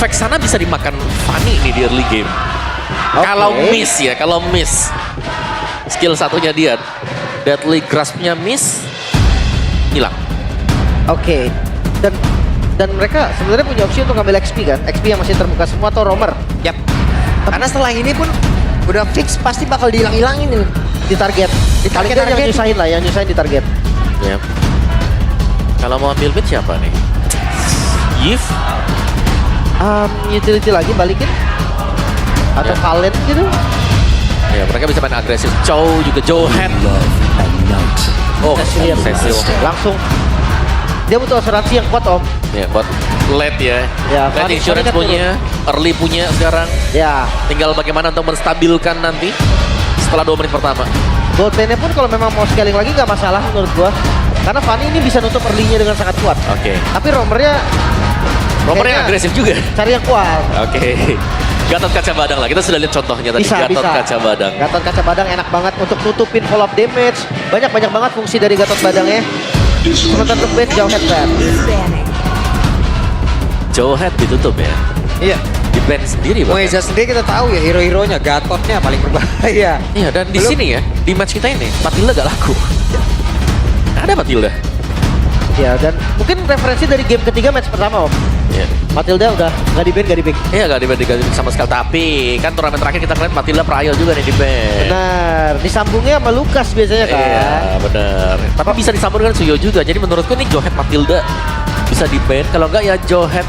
Vex sana bisa dimakan Fanny nih di early game. Kalau miss. Skill satunya dia. Deadly Grasp-nya miss. Hilang. Oke. Dan mereka sebenarnya punya opsi untuk ngambil XP kan? XP yang masih terbuka semua atau roamer. Yap. Karena setelah ini pun udah fix pasti bakal dihilang-hilangin nih. Di target. Paling nggak yang nyusahin lah, yang nyusahin di target. Ya. Kalau mau ambil mid siapa nih? Yif? Utility lagi balikin. Atau Ya. Kalen gitu. Ya, mereka bisa main agresif. Chow juga Johan. Oh, Cecil. Langsung. Dia butuh asuransi yang kuat om. Ya, buat late ya. Ya, Late Fanny insurance kan punya, early punya sekarang. Ya. Tinggal bagaimana untuk menstabilkan nanti setelah 2 menit pertama. Gold lane-nya pun kalau memang mau scaling lagi nggak masalah menurut gua. Karena Fanny ini bisa nutup early-nya dengan sangat kuat. Oke. Tapi roamernya Romernya kayaknya agresif juga. cari yang kuat. Oke. Gatot kaca badang lah. Kita sudah lihat contohnya tadi. Gatot kaca badang. Gatot kaca badang enak banget untuk nutupin follow up damage. Banyak banget fungsi dari Gatot badangnya. Sementara untuk base jauh headset. Jowhead ditutup ya. Iya. Di band sendiri bahkan. Moeza sendiri kita tahu ya hero-heronya, Gatotnya paling berbahaya. Iya, dan di sini ya, di match kita ini, Matilda gak laku. Nggak ada Matilda. Ya dan mungkin referensi dari game ketiga match pertama om. Iya. Matilda udah nggak di ban, nggak di pick. Iya, gak dibanding sama sekali. Tapi kan turnamen terakhir kita ngeliat Matilda Prayo juga nih di band. Benar, disambungnya sama Lukas biasanya kan. Iya, benar. Tapi bisa disambung dengan Suyo juga. Jadi menurutku nih Johead Matilda bisa di ban. Kalau enggak ya Johead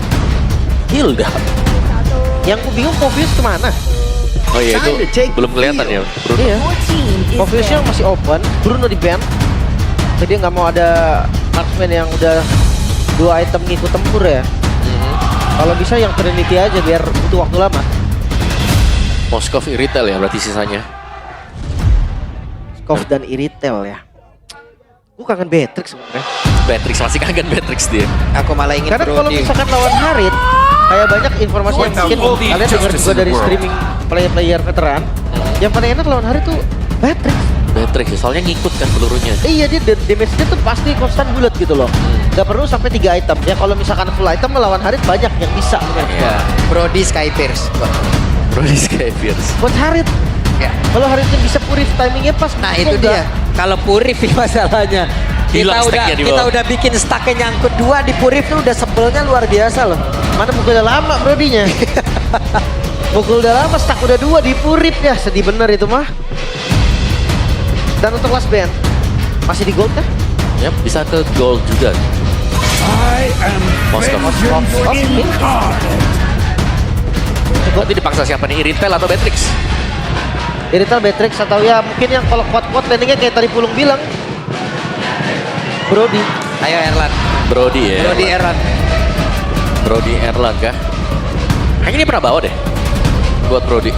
Hilda. Yang gue bingung Povius kemana? Oh iya, itu belum kelihatan ya, Bruno. Iya, Poviusnya masih open, Bruno di ban. Jadi nggak mau ada marksman yang udah 2 item ngikut tempur ya. Kalau bisa yang Trinity aja biar butuh waktu lama. Moskov Iritel ya berarti sisanya. Skov dan Iritel ya. Gue kangen Beatrix sebenarnya. Beatrix masih kangen Beatrix dia. Aku malah ingin Karena kalau Brody. misalkan lawan Harit, kayak banyak informasi yang mungkin kalian dengar juga dari streaming player-player veteran. Yang paling enak lawan Harit tuh Beatrix. Beatrix ya, soalnya ngikut kan pelurunya. Iya dia damage-nya tuh pasti konstan bulat gitu loh. Gak perlu sampai 3 item. Ya kalau misalkan full item melawan Harit banyak yang bisa menurut gua. Iya. Brody Skypierce. Brody Skypierce. Buat Harit. Ya. Kalau Haritnya bisa purif timingnya pas. Nah kok itu enggak? dia. Kalau Purif ini masalahnya. Hilang stacknya di Kita bawah. udah bikin stacknya nyangkut 2 di Purif tuh udah sebelnya luar biasa loh. Mana mukul udah lama Brodinya. Mukul udah lama, stack udah 2 di purif ya. Sedih bener itu mah. Dan untuk last band masih di gold kah? Ya, bisa ke gold juga. Moskov. Nanti dipaksa siapa nih? Iritel atau Beatrix? Iritel, Beatrix atau ya mungkin yang kalau kuat-kuat landingnya kayak tadi Pulung bilang. Brody. Ayo Erlan. Brody ya. Brody Erlan. Brody Erlangga. Kayaknya ini pernah bawa deh. Buat Brody.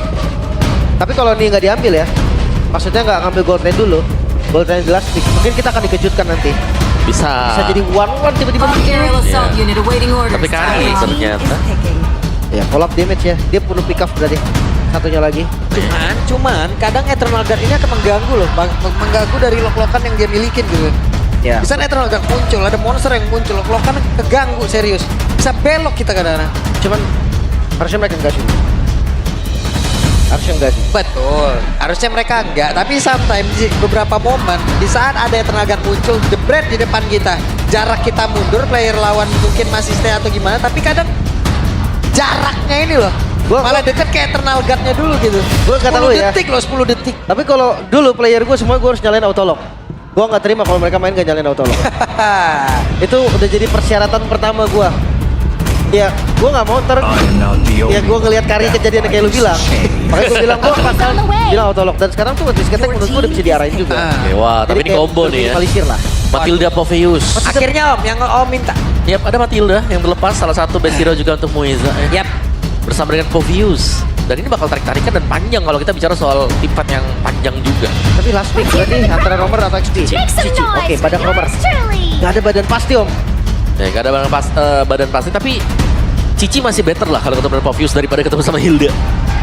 Tapi kalau ini nggak diambil ya, maksudnya nggak ngambil gold lane dulu, gold lane di last pick, mungkin kita akan dikejutkan nanti. Bisa. Bisa jadi 1-1 tiba-tiba. Aerial assault Yeah. unit awaiting orders. Tapi kali ternyata. Ya, follow up damage ya. Dia perlu pick up berarti. Satunya lagi. Cuman kadang Eternal Guard ini akan mengganggu loh, mengganggu dari lok-lokan yang dia milikin gitu. Ya. Bisa Eternal Guard muncul, ada monster yang muncul, lok-lokan keganggu serius. Bisa belok kita kadang-kadang. Cuman harusnya mereka enggak sih. Harusnya enggak sih. Betul, harusnya mereka enggak. Tapi sometimes di beberapa momen di saat ada Eternal Guard muncul, jebret di depan kita, jarak kita mundur, player lawan mungkin masih stay atau gimana. Tapi kadang jaraknya ini loh, malah deket kayak Eternal Guard-nya dulu gitu. Gua kata lu 10 ya. detik loh, 10 detik. Tapi kalau dulu player gue semua gue harus nyalain autolock. Gue nggak terima kalau mereka main gak nyalain autolock. Itu udah jadi persyaratan pertama gue. Ya, gue nggak mau ntar. Ya gue ngelihat Kari kejadian kayak lu bilang. Makanya gue bilang gue bakal bilang autolock. Dan sekarang tuh disketek menurut gue udah bisa diarahin juga. Oke, wah, tapi ini kayak combo nih ya. minimalisir lah. Matilda Poveus. Akhirnya Om, yang Om minta. Yap, ada Matilda yang terlepas, salah satu best hero juga untuk Moeza ya. Yap. Bersama dengan Poveus. Dan ini bakal tarik-tarikan dan panjang kalau kita bicara soal timpat yang panjang juga. Tapi last pick berarti antara Romer atau XP. Cici. Oke, badan Romer. Gak ada badan pasti om. Ya, gak ada badan pasti, tapi Cici masih better lah kalau ketemu dengan Poveus daripada ketemu sama Hilda.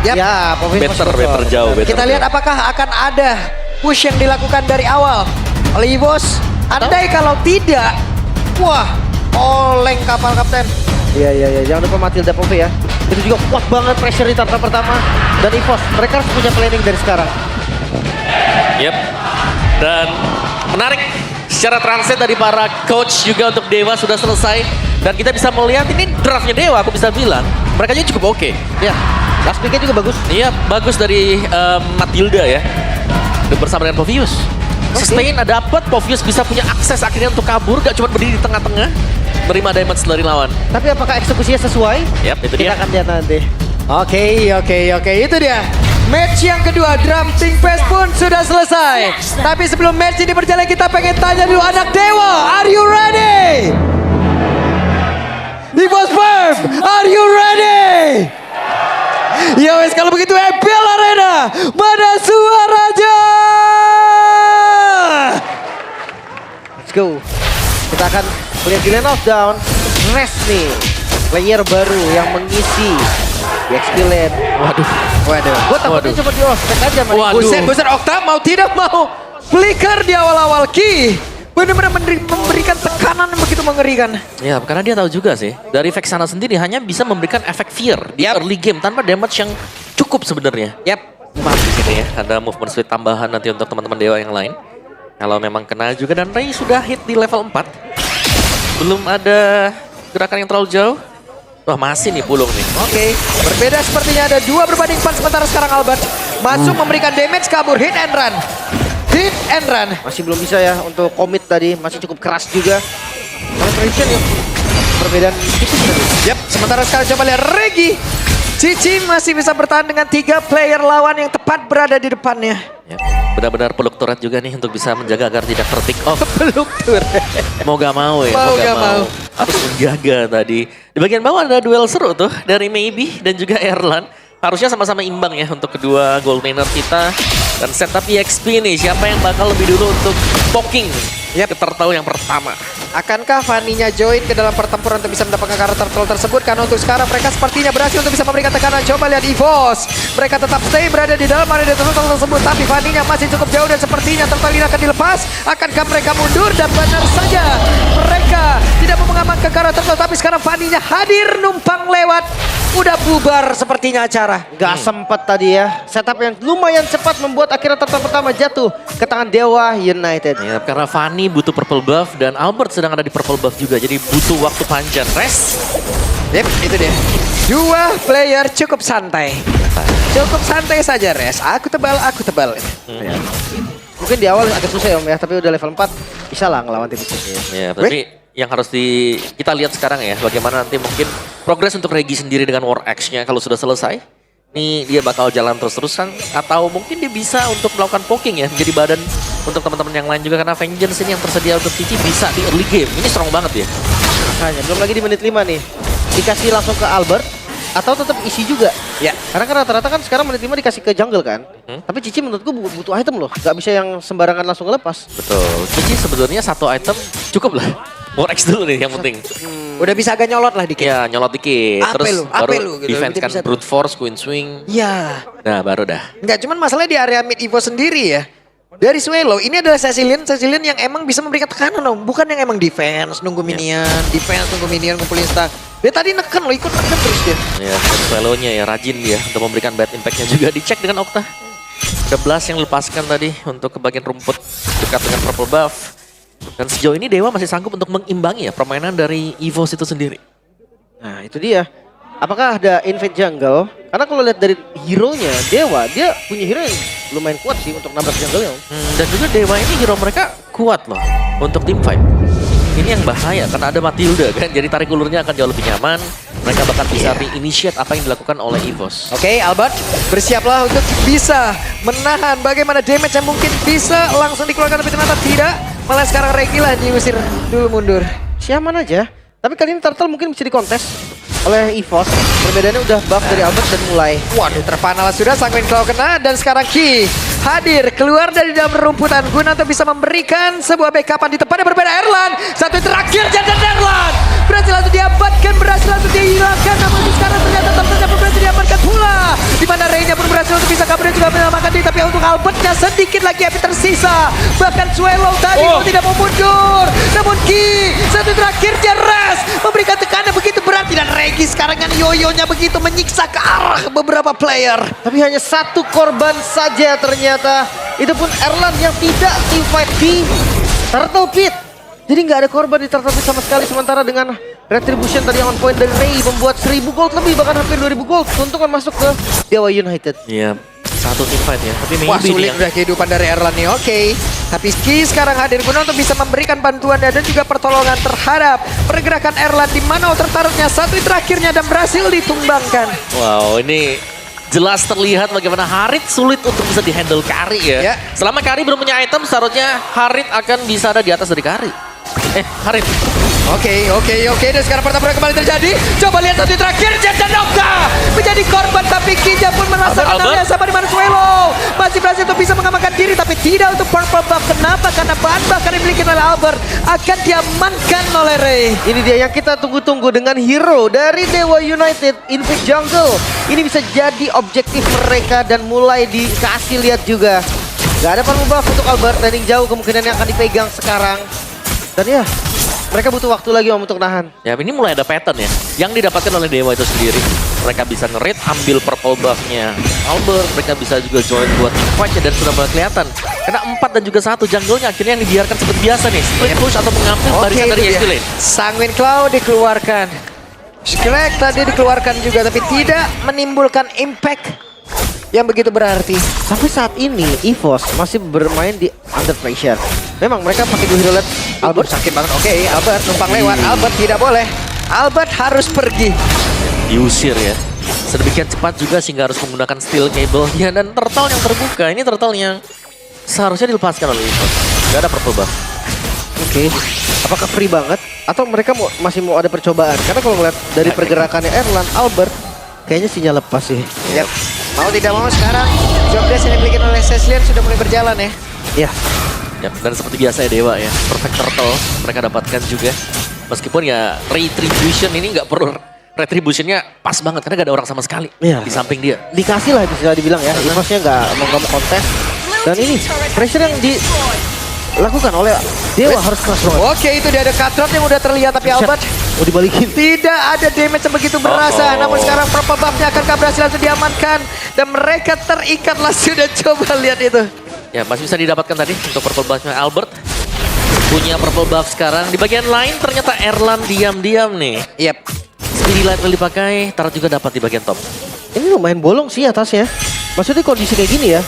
Yap. Ya, Povius Better jauh, better. Kita lihat apakah akan ada push yang dilakukan dari awal oleh Evos. Andai kalau tidak, wah, oleng kapal kapten. Iya. Jangan lupa Matilda Pove ya. Itu juga kuat banget pressure di turtle pertama. Dan EVOS, mereka harus punya planning dari sekarang. Yep. Dan menarik secara transit dari para coach juga untuk Dewa sudah selesai. Dan kita bisa melihat ini draftnya Dewa, aku bisa bilang. Mereka juga cukup oke. Ya, last pick-nya juga bagus. Iya, bagus dari Matilda ya. Dan bersama dengan Povius. Sustain ada dapat, Povius bisa punya akses akhirnya untuk kabur, gak cuma berdiri di tengah-tengah. Menerima damage dari lawan. Tapi apakah eksekusinya sesuai? Yap, itu dia. Kita akan lihat nanti. Oke, itu dia. Match yang kedua, Drum Team Fest pun sudah selesai. Tapi sebelum match ini berjalan, kita pengen tanya dulu anak Dewa, are you ready? EVOS Firm, are you ready? Ya wes, kalau begitu EPL Arena, mana suaranya? Let's go. Kita akan melihat di lane of down. Rest nih. Player baru yang mengisi di XP lane. Waduh. Gue takutnya cuma di ospek aja. Waduh. Buset, Okta mau tidak mau. Flicker di awal-awal, Ki. Benar-benar memberikan tekanan yang begitu mengerikan. Ya, karena dia tahu juga sih. Dari Vexana sendiri hanya bisa memberikan efek fear di early game tanpa damage yang cukup sebenarnya. Maaf di sini ya, ada movement speed tambahan nanti untuk teman-teman Dewa yang lain. Kalau memang kena juga dan Ray sudah hit di level 4. Belum ada gerakan yang terlalu jauh. Wah, masih nih pulung nih. Oke, berbeda sepertinya ada 2 berbanding 4 sementara sekarang Albert masuk memberikan damage kabur, hit and run. Hit and run. Masih belum bisa ya untuk commit tadi. Masih cukup keras juga. Penetration ya. Perbedaan tipis tadi. Yap, sementara sekarang coba lihat Regi. Cici masih bisa bertahan dengan 3 player lawan yang tepat berada di depannya. Ya, benar-benar peluk turret juga nih untuk bisa menjaga agar tidak terpick off. Peluk turret. Mau gak mau ya, Mau gak mau. Harus menjaga tadi. Di bagian bawah ada duel seru tuh dari Maybe dan juga Erlan. Harusnya sama-sama imbang ya untuk kedua gold laner kita. Dan setup EXP nih, siapa yang bakal lebih dulu untuk poking ke turtle yang pertama. Akankah Fanny-nya join ke dalam pertempuran untuk bisa mendapatkan karakter turtle tersebut? Karena untuk sekarang mereka sepertinya berhasil untuk bisa memberikan tekanan. Coba lihat EVOS. Mereka tetap stay berada di dalam area turtle tersebut. Tapi Fanny-nya masih cukup jauh dan sepertinya turtle ini akan dilepas. Akankah mereka mundur? Dan benar saja mereka tidak mau mengamankan karakter turtle. Tapi sekarang Fanny-nya hadir numpang lewat. Udah bubar sepertinya acara. Gak sempat tadi ya. Setup yang lumayan cepat membuat akhirnya turtle pertama jatuh ke tangan Dewa United. Ya, karena Fanny butuh purple buff dan Albert sedang ada di purple buff juga. Jadi butuh waktu panjang. Rest. Yep, itu dia. 2 player cukup santai. Cukup santai saja, Res. Aku tebal. Ya. Mungkin di awal agak susah ya Om ya. Tapi udah level 4 bisa lah ngelawan tim itu. Ya, tapi yang harus kita lihat sekarang ya. Bagaimana nanti mungkin progres untuk Regi sendiri dengan War Axe-nya kalau sudah selesai. Nih dia bakal jalan terus-terusan atau mungkin dia bisa untuk melakukan poking ya. Menjadi badan untuk teman-teman yang lain juga. Karena Vengeance ini yang tersedia untuk Cici bisa di early game. Ini strong banget ya. Makanya belum lagi di menit 5 nih. Dikasih langsung ke Albert atau tetap isi juga. Ya. Karena kan rata-rata kan sekarang menit 5 dikasih ke jungle kan. Tapi Cici menurutku butuh item loh. Gak bisa yang sembarangan langsung lepas. Betul. Cici sebetulnya satu item cukup lah. War Axe dulu nih yang penting. Udah bisa agak nyolot lah dikit. Ya nyolot dikit. Apa Terus lu? Apa baru lu? Gitu. defense Dia kan bisa brute force, queen swing. Ya. Nah baru dah. Enggak, cuman masalahnya di area mid Evo sendiri ya. Dari Swelo, ini adalah Cecilian yang emang bisa memberikan tekanan dong. Bukan yang emang defense, nunggu minion, ngumpulin stack. Dia tadi neken loh, ikut neken terus dia. Ya, Swallow-nya ya rajin dia untuk memberikan bad impact-nya juga. Dicek dengan Okta. Ada Blast yang lepaskan tadi untuk ke bagian rumput dekat dengan purple buff. Dan sejauh ini Dewa masih sanggup untuk mengimbangi ya permainan dari EVOS itu sendiri. Nah itu dia. Apakah ada invade jungle? Karena kalau lihat dari hero-nya Dewa, dia punya hero yang lumayan kuat sih untuk nabrak jungle-nya. Dan juga Dewa ini hero mereka kuat loh untuk team fight. Ini yang bahaya karena ada Matilda kan, jadi tarik ulurnya akan jauh lebih nyaman. Mereka bakal bisa re-initiate apa yang dilakukan oleh EVOS. Oke, Albert, bersiaplah untuk bisa menahan bagaimana damage yang mungkin bisa langsung dikeluarkan, tapi ternyata tidak. Malah sekarang Regi lah diusir dulu mundur. Siaman aja. Tapi kali ini Turtle mungkin bisa dikontes oleh EVOS. Perbedaannya udah buff dari Albert dan mulai. Waduh, terpanal sudah, Sanguin Claw kena dan sekarang Ki hadir keluar dari dalam rumputan guna untuk bisa memberikan sebuah backupan di tempatnya berbeda. Erlan, satu terakhir jangan Erlan berhasil langsung diamankan, berhasil langsung dihilangkan, namun sekarang ternyata Turtle pun berhasil diamankan pula. Di mana Rey-nya pun berhasil untuk bisa kabur dan juga menyelamatkan diri, tapi untuk Albert-nya Tinggal sedikit lagi api tersisa. Bahkan Swallow tadi mau tidak mau mundur. Namun Ki, satu terakhirnya Res memberikan tekanan begitu berarti. Dan Regi sekarang dengan yoyonya begitu menyiksa ke arah beberapa player. Tapi hanya satu korban saja ternyata. Itu pun Erlan yang tidak teamfight di Turtle Pit. Jadi nggak ada korban di Turtle Pit sama sekali. Sementara dengan Retribution tadi yang on point dari Ray membuat 1000 gold lebih, bahkan hampir 2000 gold. Keuntungan masuk ke Dewa United. Iya, satu team fight ya. Tapi Wah, maybe sulit nih udah kehidupan dari Erlan nih. Oke. Tapi Ki sekarang hadir guna untuk bisa memberikan bantuan dan juga pertolongan terhadap pergerakan Erlan di mana tertaruhnya satu terakhirnya dan berhasil ditumbangkan. wow, ini jelas terlihat bagaimana Harit sulit untuk bisa dihandle Kari ya. Ya. Selama Kari belum punya item, seharusnya Harit akan bisa ada di atas dari Kari. Harit. Oke. Dan sekarang pertempuran kembali terjadi. Coba lihat satu terakhir. Janoka menjadi korban. Tapi Kinja pun merasakan hal yang sama di mana Swallow masih berhasil untuk bisa mengamankan diri. Tapi tidak untuk purple buff. Kenapa? Karena bahan bakar yang dimiliki oleh Albert akan diamankan oleh Ray. Ini dia yang kita tunggu-tunggu dengan hero dari Dewa United, Invade Jungle. Ini bisa jadi objektif mereka dan mulai dikasih lihat juga. Gak ada purple buff untuk Albert. Landing jauh kemungkinan yang akan dipegang sekarang. Dan ya, mereka butuh waktu lagi untuk nahan. Ya ini mulai ada pattern ya. Yang didapatkan oleh Dewa itu sendiri. Mereka bisa nge-raid, ambil purple buff-nya Albert. Mereka bisa juga join buat fight-nya dan sudah mulai kelihatan. Karena 4 dan juga 1 jungle-nya akhirnya yang dibiarkan seperti biasa nih. Split push atau mengambil barisan dari SD Lane. Sanguine Claw dikeluarkan. Skrek tadi dikeluarkan juga tapi tidak menimbulkan impact yang begitu berarti. Sampai saat ini EVOS masih bermain di under pressure. Memang mereka pakai dua hero led. Albert sakit banget. Oke, Albert numpang lewat. Albert tidak boleh. Albert harus pergi. Diusir ya. Sedemikian cepat juga sehingga harus menggunakan steel cable-nya dan turtle yang terbuka. Ini turtle yang seharusnya dilepaskan oleh EVOS. Gak ada purple buff. Oke. Apakah free banget? Atau mereka masih mau ada percobaan? Karena kalau ngeliat dari pergerakannya Erlan, Albert kayaknya sinyal lepas sih. Yap. Mau tidak mau sekarang job desk yang dimiliki oleh Cecilian sudah mulai berjalan ya. Ya. Ya, dan seperti biasa ya Dewa ya, perfect turtle mereka dapatkan juga. Meskipun ya retribution ini nggak perlu, retributionnya pas banget karena gak ada orang sama sekali di samping dia. Dikasih lah bisa dibilang ya, EVOS-nya nggak mau kontes. Dan ini pressure yang dilakukan oleh Dewa harus keras banget. Oke, itu dia ada cutthroat yang udah terlihat tapi Albert Mau dibalikin. tidak ada damage yang begitu berasa. Namun sekarang purple buff-nya akankah berhasil langsung diamankan dan mereka terikat lah sudah. Coba lihat itu. Ya masih bisa didapatkan tadi untuk purple buff-nya Albert. Punya purple buff sekarang. Di bagian lain ternyata Erlan diam-diam nih. Yap. Speedy light dipakai, Tarat juga dapat di bagian top. Ini lumayan bolong sih atasnya. Maksudnya kondisi kayak gini ya.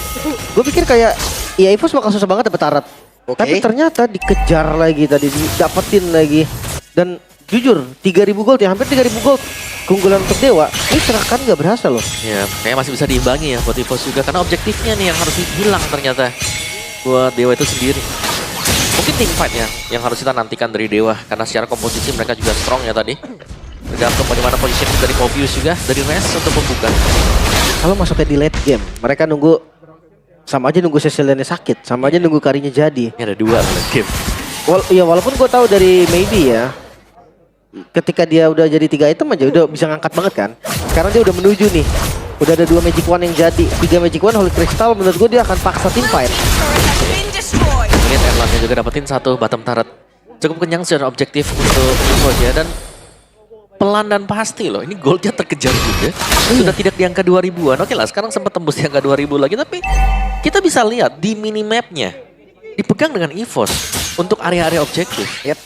Gue pikir kayak ya EVOS bakal susah banget dapet Tarat. Tapi ternyata dikejar lagi tadi, didapetin lagi. Dan jujur 3000 gold ya, hampir 3000 gold. Keunggulan untuk Dewa, ini serangan nggak berhasil loh. Ya kayaknya masih bisa diimbangi ya buat EVOS juga. Karena objektifnya nih yang harus hilang ternyata. Buat Dewa itu sendiri. Mungkin team fight ya yang harus kita nantikan dari Dewa. Karena secara komposisi mereka juga strong ya tadi. Tergantung bagaimana positioning dari Mobius juga, dari Res untuk membuka. Kalau masuknya di late game, mereka nunggu. Sama aja nunggu Ceciliannya sakit, sama aja nunggu Karinya jadi. Ini ada 2 game. Walaupun gue tahu dari Maybe ya, ketika dia udah jadi 3 item aja udah bisa ngangkat banget kan. Sekarang dia udah menuju nih, udah ada 2 Magic Wand yang jadi, 3 Magic Wand Holy Crystal. Menurut gue dia akan paksa team fight. Ini Erlannya juga dapetin 1 bottom turret. Cukup kenyang secara objektif untuk EVOS ya. Dan pelan dan pasti loh, ini goldnya terkejar juga. Sudah tidak di angka 2000-an. Oke lah, sekarang sempat tembus di angka 2000 lagi. Tapi kita bisa lihat di minimapnya dipegang dengan EVOS untuk area-area objektif. Yap.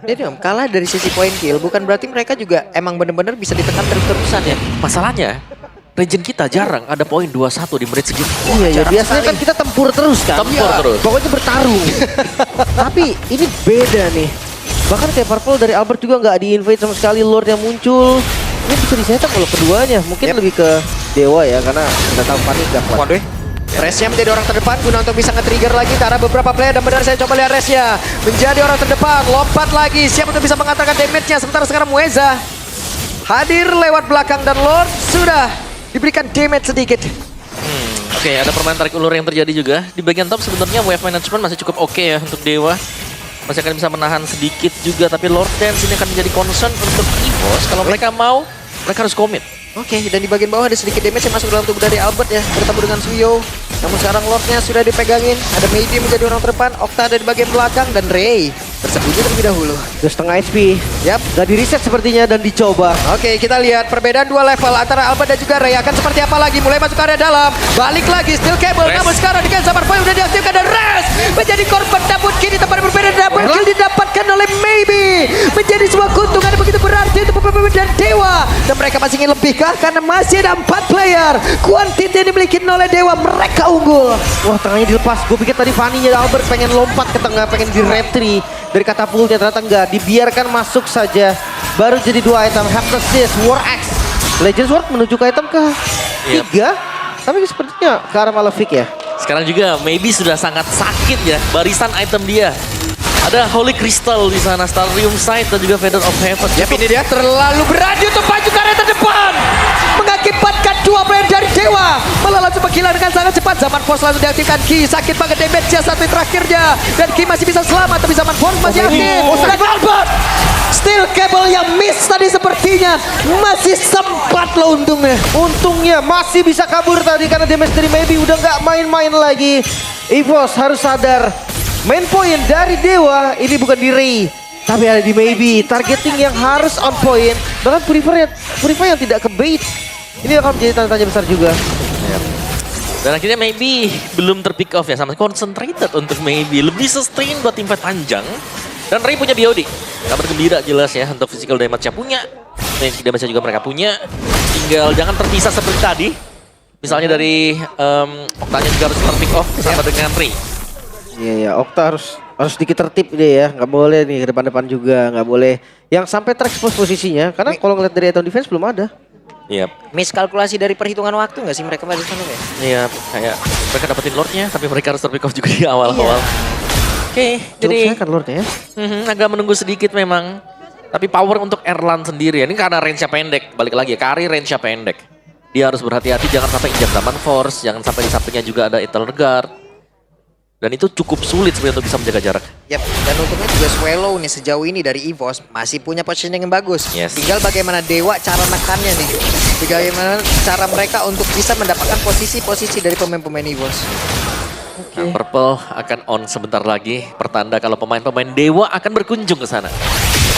Jadi om, kalah dari sisi point kill bukan berarti mereka juga emang bener-bener bisa ditekan terus-terusan ya. Masalahnya, region kita jarang ada poin 21 di menit segitu. Iya ya, biasanya kan kita tempur terus kan. Tempur terus. Pokoknya bertarung. Tapi ini beda nih. Bahkan kayak Purple dari Albert juga nggak di-invade sama sekali, Lord yang muncul. Ini bisa disetak kalau keduanya. Mungkin lebih ke Dewa ya, karena udah tahu panik gak kuat. Waduh. Resnya menjadi orang terdepan guna untuk bisa nge-trigger lagi ke arah beberapa player. Dan benar saya coba lihat Resnya menjadi orang terdepan, lompat lagi, siap untuk bisa mengantarkan damage-nya. Sementara sekarang Mueza hadir lewat belakang dan Lord sudah diberikan damage sedikit. Oke, ada permainan tarik ulur yang terjadi juga. Di bagian top sebenarnya wave management masih cukup oke ya untuk Dewa. Masih akan bisa menahan sedikit juga, tapi Lord Dance ini akan menjadi concern untuk EVOS. Kalau mereka mau, mereka harus komit. Oke, dan di bagian bawah ada sedikit damage yang masuk dalam tubuh dari Albert ya, bertemu dengan Suyo. Namun sekarang Lordnya sudah dipegangin. Ada Maybe menjadi orang terdepan, Okta ada di bagian belakang, dan Ray bersembunyi terlebih dahulu. 2,5 HP. Yap. Gak di reset sepertinya dan dicoba. Oke, kita lihat perbedaan 2 level antara Albert dan juga Ray akan seperti apa lagi. Mulai masuk ke area dalam, balik lagi, Steel Cable. Res. Namun sekarang dengan Zaman Void udah diaktifkan dan Res menjadi korban. Namun kini tempat berbeda, double kill didapatkan oleh Maybe. Menjadi sebuah keuntungan yang begitu berarti untuk pemain dan Dewa. Dan mereka masih ingin lebih kah? Karena masih ada 4 player. Quantity yang dimiliki oleh Dewa, mereka unggul. Wah, tengahnya dilepas. Gue pikir tadi Fanny-nya Albert pengen lompat ke tengah, pengen di retry dari katapultnya, ternyata enggak. Dibiarkan masuk saja. Baru jadi 2 item, Heptasis, War Axe. Legend Sword menuju ke item ke 3. Tapi sepertinya ke arah Malefic ya. Sekarang juga Maybe sudah sangat sakit ya barisan item dia. Ada Holy Crystal di sana, Starium Sight dan juga Feather of Heaven. Ya, ini dia terlalu berani untuk maju ke area terdepan. Mengakibatkan 2 player dari Dewa melawan sebuah gila dengan sangat cepat. Zaman Force langsung diaktifkan. Ki sakit banget damage-nya satu terakhirnya. Dan Ki masih bisa selamat, tapi Zaman Force masih aktif. Dan Albert Steel Cable yang miss tadi sepertinya masih sempat loh untungnya. Untungnya masih bisa kabur tadi karena damage dari Maybe udah nggak main-main lagi. EVOS harus sadar. Main point dari Dewa ini bukan di Ray, tapi ada di Maybe. Targeting yang harus on point. Bahkan Purify yang tidak ke bait. Ini akan menjadi tanda tanya besar juga. Dan akhirnya Maybe belum terpick off ya, sama concentrated untuk Maybe. Lebih sustain buat tim fight panjang. Dan Ray punya BOD. Kabar gembira jelas ya untuk physical damage-nya punya. Dan tidak bisa juga mereka punya. Tinggal jangan terpisah seperti tadi. Misalnya dari Oktanya juga harus terpick off sama dengan Ray. Iya, Okta harus sedikit tertib dia ya. Nggak boleh nih ke depan-depan juga. Nggak boleh yang sampai terekspos posisinya. Karena kalau ngeliat dari item defense belum ada. Iya. Miskalkulasi dari perhitungan waktu nggak sih mereka pada sana ya? Iya, kayak mereka dapetin Lordnya, tapi mereka harus terpick off juga di awal-awal. Oke, jadi Cukup kan Lordnya ya. agak menunggu sedikit memang. Tapi power untuk Erlan sendiri ya. Ini karena range-nya pendek. Balik lagi ya, Kari range-nya pendek. Dia harus berhati-hati jangan sampai injak Zaman Force. Jangan sampai di sampingnya juga ada Eternal Guard. Dan itu cukup sulit sebenarnya untuk bisa menjaga jarak. Yap, dan untungnya juga Swallow nih sejauh ini dari EVOS masih punya positioning yang bagus. Yes. Tinggal bagaimana Dewa cara nekannya nih. Bagaimana cara mereka untuk bisa mendapatkan posisi-posisi dari pemain-pemain EVOS. Nah, Purple akan on sebentar lagi. Pertanda kalau pemain-pemain Dewa akan berkunjung ke sana.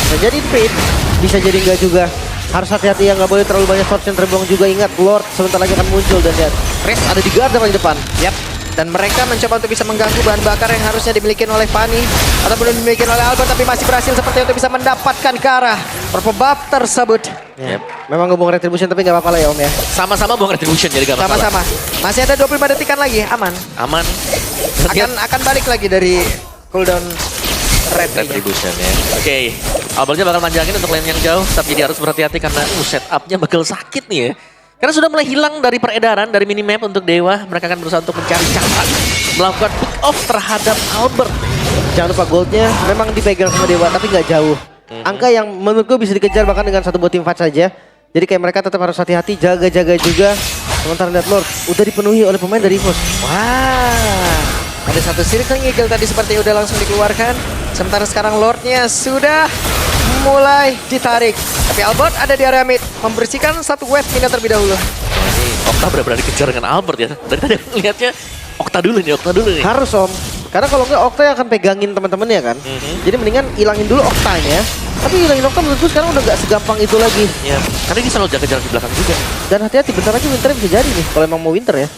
Bisa jadi fade, bisa jadi enggak juga. Harus hati-hati ya, nggak boleh terlalu banyak shorts yang terbuang juga. Ingat, Lord sebentar lagi akan muncul dan lihat. Res ada di garda paling depan. Yap. Dan mereka mencoba untuk bisa mengganggu bahan bakar yang harusnya dimiliki oleh Fanny ataupun dimiliki oleh Albert, tapi masih berhasil seperti untuk bisa mendapatkan ke arah purple buff tersebut. Ya. Memang ngomong retribution tapi nggak apa-apa lah ya Om ya. Sama-sama buang retribution jadi gak masalah. Sama-sama. Masih ada 25 detikan lagi, aman. Aman. Akan balik lagi dari cooldown Retribution ya. Oke. Albertnya bakal manjangin untuk lane yang jauh, tapi dia harus berhati-hati karena setupnya bakal sakit nih ya. Karena sudah mulai hilang dari peredaran, dari minimap untuk Dewa. Mereka akan berusaha untuk mencari cara melakukan pick off terhadap Albert. Jangan lupa goldnya memang dipegang sama Dewa tapi nggak jauh. Angka yang menurut gue bisa dikejar bahkan dengan satu buat tim fight saja. Jadi kayak mereka tetap harus hati-hati, jaga-jaga juga. Sementara lihat Lord udah dipenuhi oleh pemain dari EVOS. Wah, ada satu circle eagle tadi seperti udah langsung dikeluarkan. Sementara sekarang Lordnya sudah mulai ditarik. Tapi Albert ada di area mid, membersihkan satu wave minion terlebih dahulu. Ini Okta benar-benar dikejar dengan Albert ya. Dari tadi aku lihatnya Okta dulu nih. Harus Om. Karena kalau nggak Okta yang akan pegangin teman-temannya kan. Jadi mendingan hilangin dulu Oktanya. Tapi hilangin Okta menurutku sekarang udah nggak segampang itu lagi. Ya, karena dia selalu jaga jarak di belakang juga. Dan hati-hati bentar lagi Winter bisa jadi nih kalau emang mau Winter ya.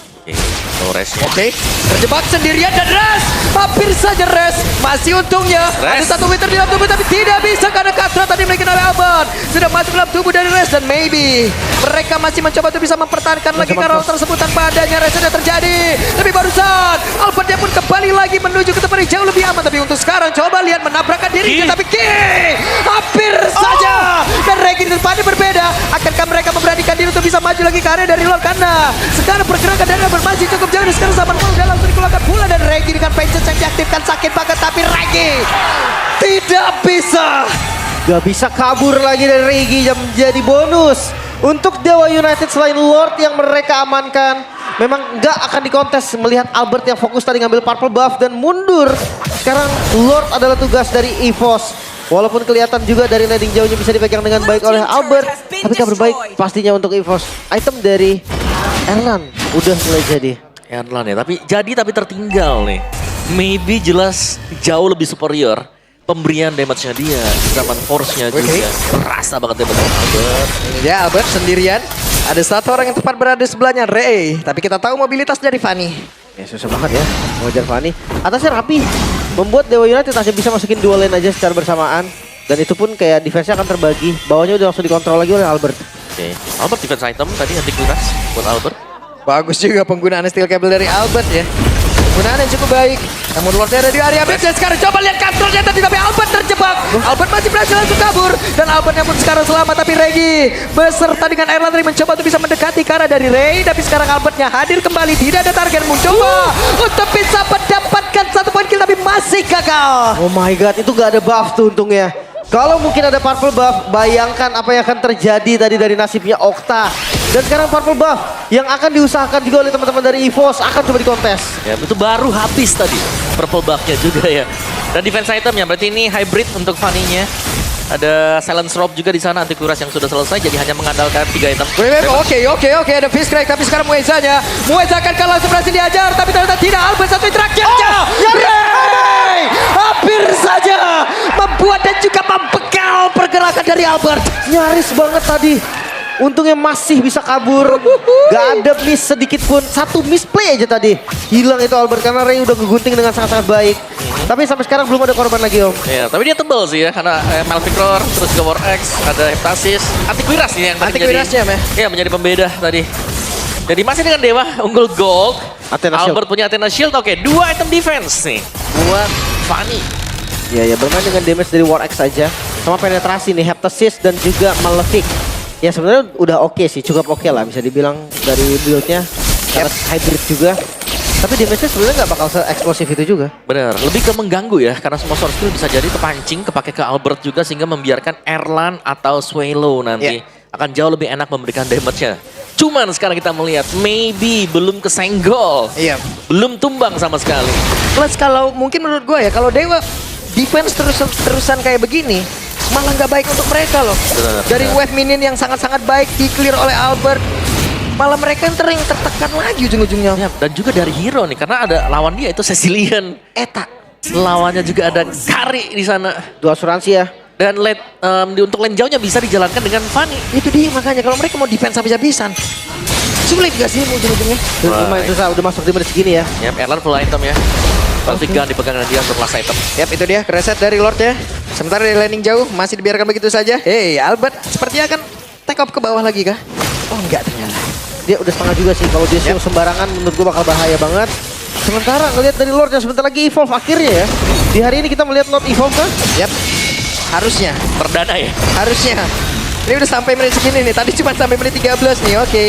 Oke, Terjebak sendirian dan Res, hampir saja Res. Masih untungnya Res. ada satu Winter di dalam tubuh tapi tidak bisa karena Katra tadi dimiliki oleh Albert. Sudah masuk dalam tubuh dari Res dan maybe mereka masih mencoba untuk bisa mempertahankan lagi karena tersebut tanpa adanya Res sudah terjadi. Tapi barusan Albert dia pun kembali lagi menuju ke tempat yang jauh lebih aman. Tapi untuk sekarang coba lihat menabrakkan dirinya tapi hampir saja. Dan Regi di depannya berbeda. Akankah mereka memberanikan diri untuk bisa maju lagi ke area dari luar karena sekarang pergerakan dari Albert masih cukup jauh. Sekarang Zaman Force udah langsung dikeluarkan pula dan Regi dengan Vengeance yang diaktifkan sakit banget tapi Regi tidak bisa. Gak bisa kabur lagi dari Regi yang menjadi bonus untuk Dewa United selain Lord yang mereka amankan. Memang gak akan dikontes melihat Albert yang fokus tadi ngambil purple buff dan mundur. Sekarang Lord adalah tugas dari EVOS. Walaupun kelihatan juga dari landing jauhnya bisa dipegang dengan baik oleh Albert. Tapi kabar baik pastinya untuk EVOS. Item dari Erlan udah mulai jadi. Erlan ya, tapi tertinggal nih. Maybe jelas jauh lebih superior pemberian damage-nya dia, zaman force-nya juga. Terasa banget damage Albert. Ini dia Albert sendirian. Ada satu orang yang tepat berada di sebelahnya, Ray. Tapi kita tahu mobilitas dari Fanny. Ya susah banget ya mengejar Fanny. Atasnya rapi. Membuat Dewa United hanya bisa masukin 2 lane aja secara bersamaan. Dan itu pun kayak defense-nya akan terbagi. Bawahnya udah langsung dikontrol lagi oleh Albert. Oke, Albert defense item tadi anti kuras buat Albert. Bagus juga penggunaan steel cable dari Albert ya. Penggunaan yang cukup baik. Namun Lordnya ada di area mid dan sekarang coba lihat kontrolnya tadi tapi Albert terjebak. Albert masih berhasil langsung kabur. Dan Albertnya pun sekarang selamat tapi Regi beserta dengan Erlan tadi mencoba untuk bisa mendekati ke arah dari Ray. Tapi sekarang Albertnya hadir kembali. Tidak ada target mencoba untuk bisa mendapatkan 1 poin kill tapi masih gagal. Oh my god, itu gak ada buff tuh untungnya. Kalau mungkin ada purple buff, bayangkan apa yang akan terjadi tadi dari nasibnya Okta. Dan sekarang purple buff yang akan diusahakan juga oleh teman-teman dari EVOS akan coba dikontes. Ya, itu baru habis tadi purple buff-nya juga ya. Dan defense item-nya berarti ini hybrid untuk Fanny-nya. Ada silence rob juga di sana, anti kuras yang sudah selesai jadi hanya mengandalkan 3 item. Oke, ada fish crack tapi sekarang Mueza akan langsung berhasil diajar tapi ternyata tidak. Albert satu interaksi aja. Ray hampir saja membuat dan juga membekal pergerakan dari Albert. Nyaris banget tadi. Untungnya masih bisa kabur. Gak ada miss sedikit pun. 1 misplay aja tadi. Hilang itu Albert karena Ray udah ngegunting dengan sangat-sangat baik. Tapi sampai sekarang belum ada korban lagi Om. Ya, tapi dia tebel sih ya karena Malvictor, terus juga War X, ada Heptasis, anti-kuras nih yang tadi menjadi pembeda tadi. Jadi masih dengan Dewa unggul gold. Athena Albert punya Athena Shield. Oke, 2 item defense nih buat Fanny. Ya bermain dengan damage dari War X saja. Sama penetrasi nih Heptasis dan juga Malefic. Ya sebenarnya udah oke sih, cukup oke lah bisa dibilang dari build-nya. Karena hybrid juga. Tapi damage-nya sebenarnya nggak bakal se-eksplosif itu juga. Bener, lebih ke mengganggu ya. Karena semua source skill bisa jadi kepancing, kepake ke Albert juga. Sehingga membiarkan Erlan atau Swallow nanti akan jauh lebih enak memberikan damage-nya. Cuman sekarang kita melihat, maybe belum kesenggol. Iya. Belum tumbang sama sekali. Plus kalau mungkin menurut gue ya, kalau Dewa defense terusan kayak begini, malah nggak baik untuk mereka loh. Dari wave minion yang sangat-sangat baik di clear oleh Albert, malah mereka yang tertekan lagi ujung-ujungnya. Ya, dan juga dari hero nih, karena ada lawan dia itu Cecilian. Eta. Lawannya juga ada Kari di sana. 2 asuransi ya. Dan untuk lane jauhnya bisa dijalankan dengan Fanny. Itu dia makanya kalau mereka mau defense habis-habisan, sulit gak sih ujung-ujungnya? Lumayan susah, udah masuk di menit segini ya. Yap, Erlan full item ya. Gun dipegang dengan dia untuk last item. Yap, itu dia reset dari Lordnya. Sementara dari landing jauh masih dibiarkan begitu saja. Hey, Albert sepertinya akan take off ke bawah lagi kah? Oh enggak ternyata. Dia udah setengah juga sih, kalau dia sembarangan menurut gua bakal bahaya banget. Sementara ngelihat dari Lord yang sebentar lagi evolve akhirnya ya. Di hari ini kita melihat Lord evolve kan? Yap, harusnya. Perdana ya? Harusnya. Ini udah sampai menit segini nih, tadi cuma sampai menit 13 nih, oke.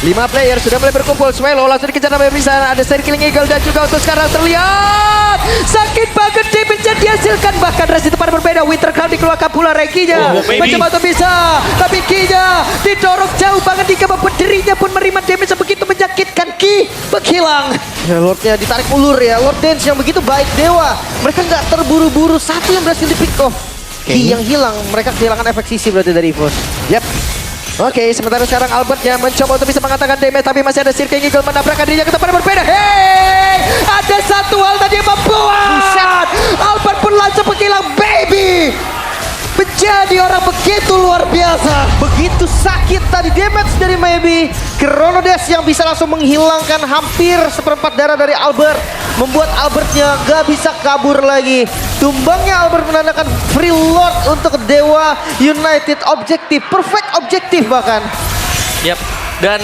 5 player sudah mulai berkumpul, Swallow langsung dikejar sampai di sana. Ada Circling Eagle dan juga untuk sekarang terlihat sakit banget damage yang dihasilkan. Bahkan resi tempat berbeda, Winter Crown dikeluarkan pula Rekinya. Mencoba untuk bisa, tapi Kinya didorong jauh banget hingga membuat dirinya pun menerima damage yang begitu menyakitkan. Ki menghilang. Ya Lordnya ditarik ulur ya, Lord Dance yang begitu baik Dewa. Mereka nggak terburu-buru, satu yang berhasil di pick off. Ki yang hilang, mereka kehilangan efek sisi berarti dari EVOS. Yap. Oke, sementara sekarang Albertnya mencoba untuk bisa mengatakan damage, tapi masih ada Circling Eagle menabrakkan dirinya ke tempat yang berbeda. Hey, ada satu hal tadi yang membuat Albert pun langsung menghilang, baby. Menjadi orang begitu luar biasa. Begitu sakit tadi damage dari Maybe. Chronodes yang bisa langsung menghilangkan hampir seperempat darah dari Albert. Membuat Albertnya gak bisa kabur lagi. Tumbangnya Albert menandakan free Lord untuk Dewa United. Objektif, perfect objektif bahkan. Yap, dan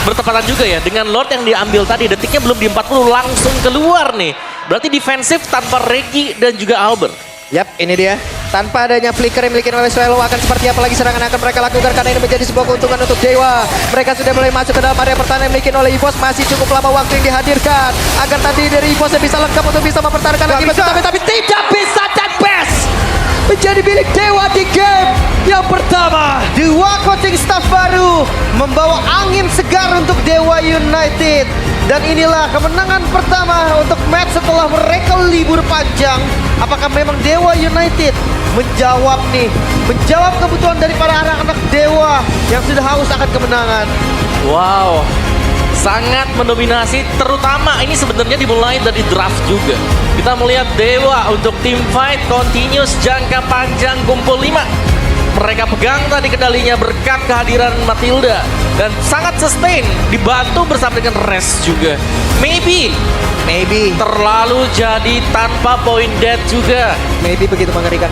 bertepatan juga ya dengan Lord yang diambil tadi. Detiknya belum di 40 langsung keluar nih. Berarti defensif tanpa Regi dan juga Albert. Yap, ini dia. Tanpa adanya flicker yang dimiliki oleh Swallow akan seperti apa lagi serangan yang akan mereka lakukan karena ini menjadi sebuah keuntungan untuk Dewa. Mereka sudah mulai masuk ke dalam area pertahanan yang dimiliki oleh EVOS. Masih cukup lama waktu yang dihadirkan agar tadi dari EVOS yang bisa lengkap untuk bisa mempertahankan lagi. Tapi tidak bisa, dan best menjadi milik Dewa di game yang pertama. Dua coaching staff baru membawa angin segar untuk Dewa United. Dan inilah kemenangan pertama untuk match setelah mereka libur panjang. Apakah memang Dewa United menjawab kebutuhan dari para anak-anak Dewa yang sudah haus akan kemenangan? Wow, sangat mendominasi, terutama ini sebenarnya dimulai dari draft juga. Kita melihat Dewa untuk team fight continuous jangka panjang kumpul 5. Mereka pegang tadi kendalinya berkat kehadiran Matilda dan sangat sustain, dibantu bersama dengan Rest juga. Maybe Maybe terlalu jadi tanpa point dead juga. begitu mengerikan.